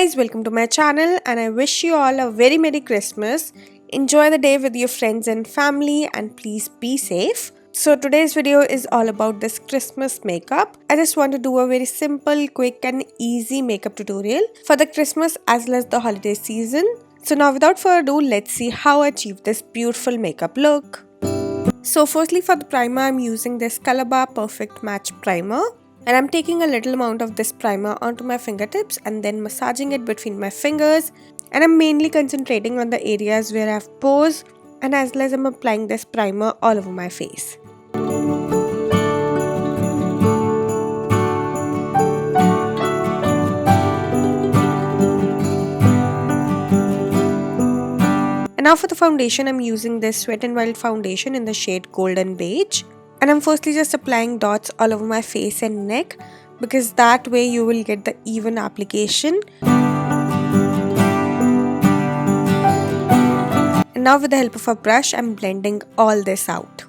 guys, welcome to my channel and I wish you all a very Merry Christmas. Enjoy the day with your friends and family and please be safe. So today's video is all about this Christmas makeup. I just want to do a very simple, quick and easy makeup tutorial for the Christmas as well as the holiday season. So now without further ado, let's see how I achieve this beautiful makeup look. So firstly for the primer, I'm using this Color Bar Perfect Match Primer. And I'm taking a little amount of this primer onto my fingertips and then massaging it between my fingers. And I'm mainly concentrating on the areas where I have pores and as well as I'm applying this primer all over my face. And now for the foundation, I'm using this Wet n Wild foundation in the shade Golden Beige. And I'm firstly just applying dots all over my face and neck because that way you will get the even application. And now with the help of a brush, I'm blending all this out.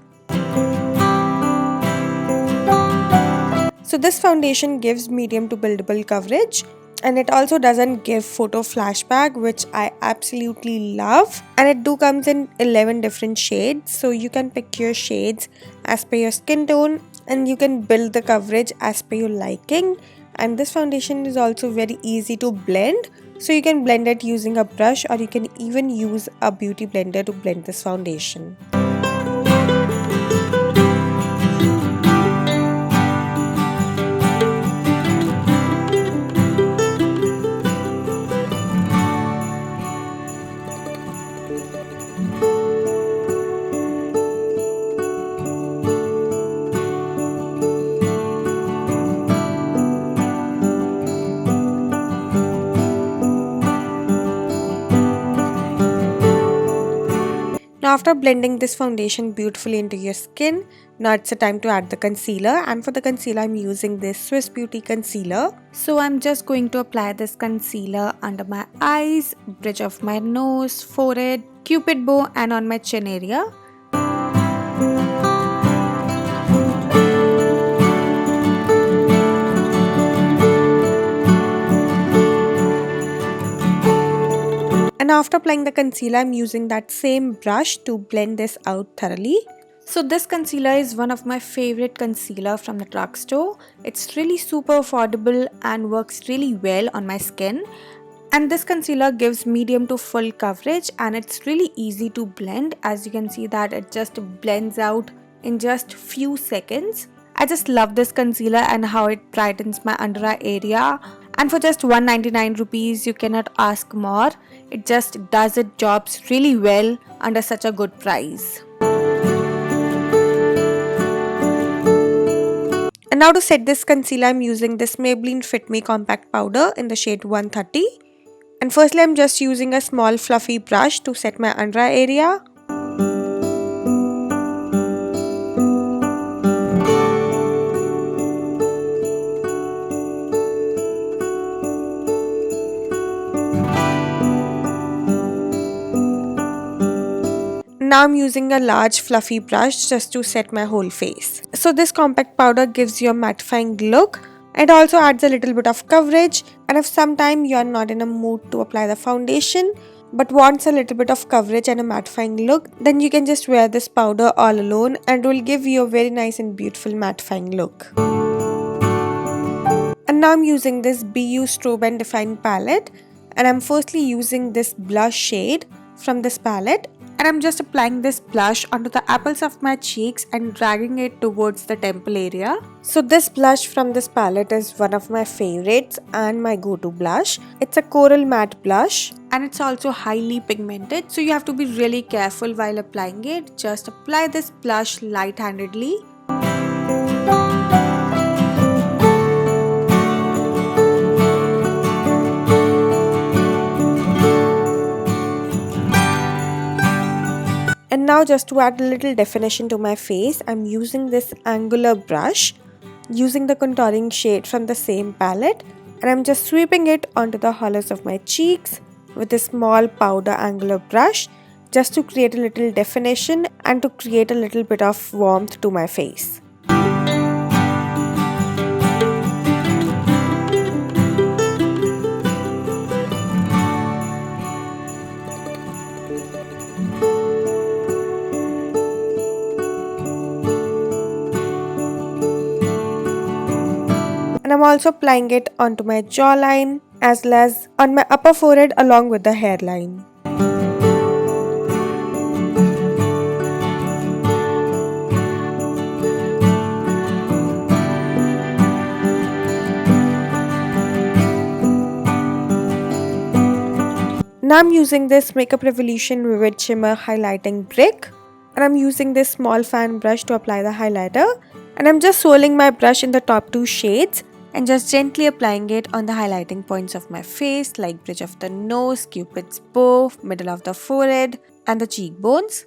So this foundation gives medium to buildable coverage. And it also doesn't give photo flashback, which I absolutely love. And it comes in 11 different shades. So you can pick your shades as per your skin tone. And you can build the coverage as per your liking. And this foundation is also very easy to blend. So you can blend it using a brush or you can even use a beauty blender to blend this foundation. Now after blending this foundation beautifully into your skin, now it's the time to add the concealer, and for the concealer I'm using this Swiss Beauty concealer. So I'm just going to apply this concealer under my eyes, bridge of my nose, forehead, cupid bow and on my chin area. And after applying the concealer, I'm using that same brush to blend this out thoroughly. So this concealer is one of my favorite concealer from the drugstore. It's really super affordable and works really well on my skin. And this concealer gives medium to full coverage and it's really easy to blend. As you can see that it just blends out in just few seconds. I just love this concealer and how it brightens my under eye area. And for just 199 rupees, you cannot ask more. It just does its jobs really well under such a good price. And now to set this concealer, I'm using this Maybelline Fit Me Compact Powder in the shade 130. And firstly, I'm just using a small fluffy brush to set my under eye area. Now I'm using a large fluffy brush just to set my whole face. So this compact powder gives you a mattifying look. It also adds a little bit of coverage, and if sometime you are not in a mood to apply the foundation but wants a little bit of coverage and a mattifying look, then you can just wear this powder all alone and it will give you a very nice and beautiful mattifying look. And now I'm using this BU Strobe and Define palette, and I'm firstly using this blush shade from this palette. And I'm just applying this blush onto the apples of my cheeks and dragging it towards the temple area. So this blush from this palette is one of my favorites and my go-to blush. It's a coral matte blush and it's also highly pigmented. So you have to be really careful while applying it. Just apply this blush light-handedly. And now just to add a little definition to my face, I'm using this angular brush using the contouring shade from the same palette, and I'm just sweeping it onto the hollows of my cheeks with a small powder angular brush just to create a little definition and to create a little bit of warmth to my face. also applying it onto my jawline as well as on my upper forehead along with the hairline. Now I'm using this Makeup Revolution Vivid Shimmer Highlighting Brick, and I'm using this small fan brush to apply the highlighter, and I'm just swirling my brush in the top two shades and just gently applying it on the highlighting points of my face like bridge of the nose, cupid's bow, middle of the forehead and the cheekbones.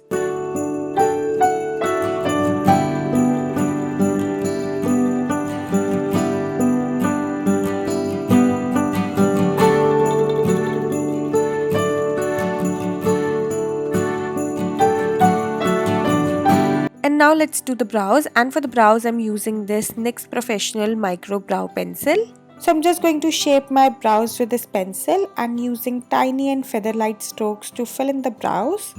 And now let's do the brows, and for the brows I'm using this NYX Professional Micro Brow Pencil. So I'm just going to shape my brows with this pencil and using tiny and feather-light strokes to fill in the brows.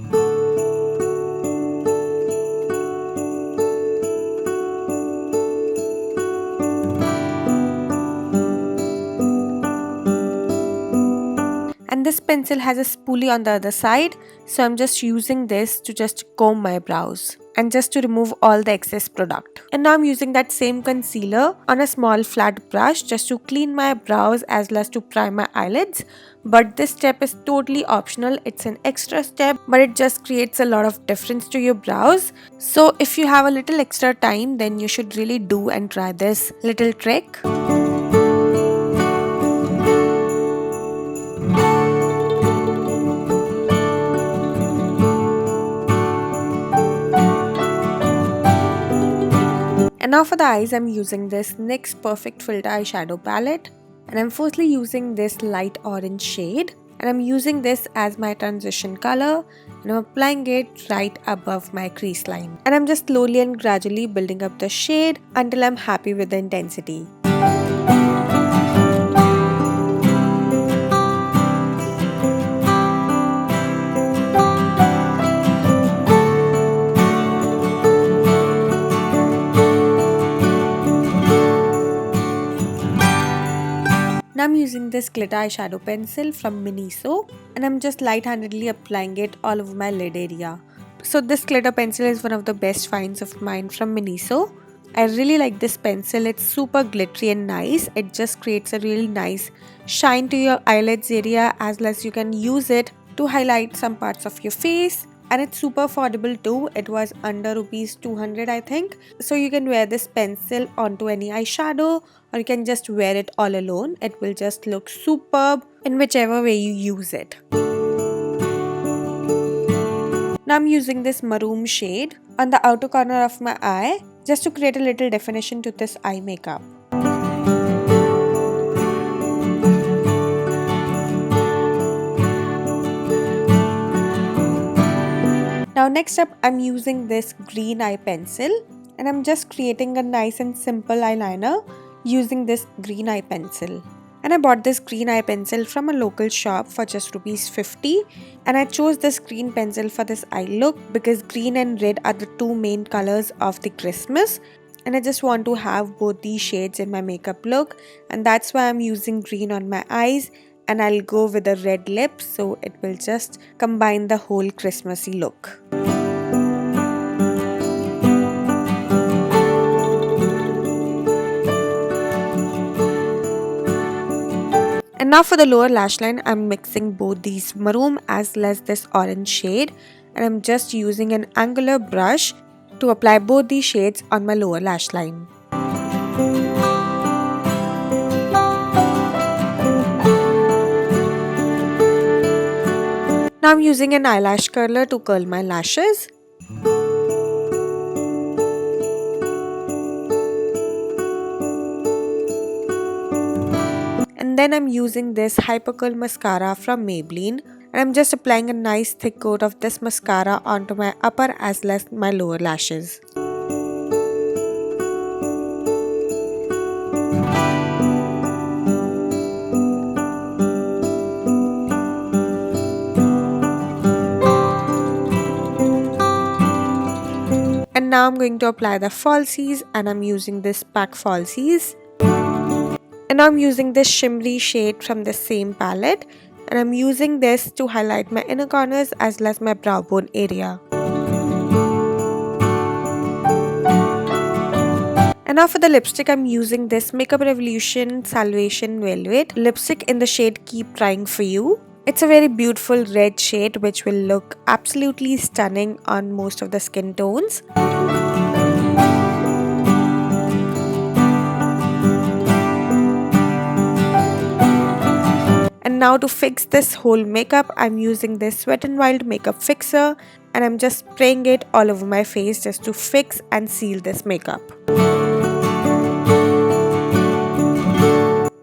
And this pencil has a spoolie on the other side, so I'm just using this to just comb my brows and just to remove all the excess product. And now I'm using that same concealer on a small flat brush just to clean my brows as well as to prime my eyelids. But this step is totally optional. It's an extra step, but it just creates a lot of difference to your brows. So if you have a little extra time, then you should really do and try this little trick. And now for the eyes, I'm using this NYX Perfect Filter Eyeshadow Palette, and I'm firstly using this light orange shade, and I'm using this as my transition color, and I'm applying it right above my crease line. And I'm just slowly and gradually building up the shade until I'm happy with the intensity. Now I'm using this glitter eyeshadow pencil from Miniso, and I'm just light-handedly applying it all over my lid area. So this glitter pencil is one of the best finds of mine from Miniso. I really like this pencil. It's super glittery and nice. It just creates a really nice shine to your eyelids area, as well as you can use it to highlight some parts of your face. And it's super affordable too. It was under rupees 200 I think. So you can wear this pencil onto any eyeshadow, or you can just wear it all alone. It will just look superb in whichever way you use it. Now I'm using this maroon shade on the outer corner of my eye just to create a little definition to this eye makeup. Now next up, I'm using this green eye pencil, and I'm just creating a nice and simple eyeliner using this green eye pencil. And I bought this green eye pencil from a local shop for just rupees 50, and I chose this green pencil for this eye look because green and red are the two main colors of the Christmas, and I just want to have both these shades in my makeup look, and that's why I'm using green on my eyes. And I'll go with a red lip, so it will just combine the whole Christmassy look. And now for the lower lash line, I'm mixing both these maroon as well as this orange shade, and I'm just using an angular brush to apply both these shades on my lower lash line. Now I'm using an eyelash curler to curl my lashes. And then I'm using this Hyper Curl mascara from Maybelline, and I'm just applying a nice thick coat of this mascara onto my upper as well as my lower lashes. And now I'm going to apply the falsies, and I'm using this pack falsies. And now I'm using this shimmery shade from the same palette, and I'm using this to highlight my inner corners as well as my brow bone area. And now for the lipstick, I'm using this Makeup Revolution Salvation Velvet lipstick in the shade Keep Trying For You. It's a very beautiful red shade which will look absolutely stunning on most of the skin tones. And now to fix this whole makeup, I'm using this Wet n Wild makeup fixer, and I'm just spraying it all over my face just to fix and seal this makeup.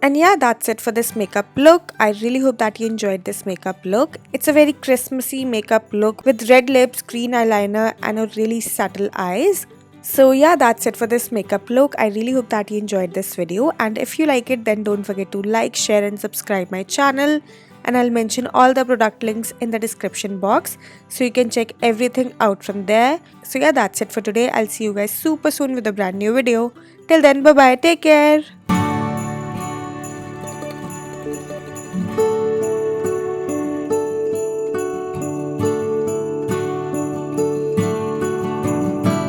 And yeah, that's it for this makeup look. I really hope that you enjoyed this makeup look. It's a very Christmassy makeup look with red lips, green eyeliner and a really subtle eyes. So yeah, that's it for this makeup look. I really hope that you enjoyed this video, and if you like it, then don't forget to like, share and subscribe my channel, and I'll mention all the product links in the description box so you can check everything out from there. So yeah, that's it for today. I'll see you guys super soon with a brand new video. Till then, bye bye, take care.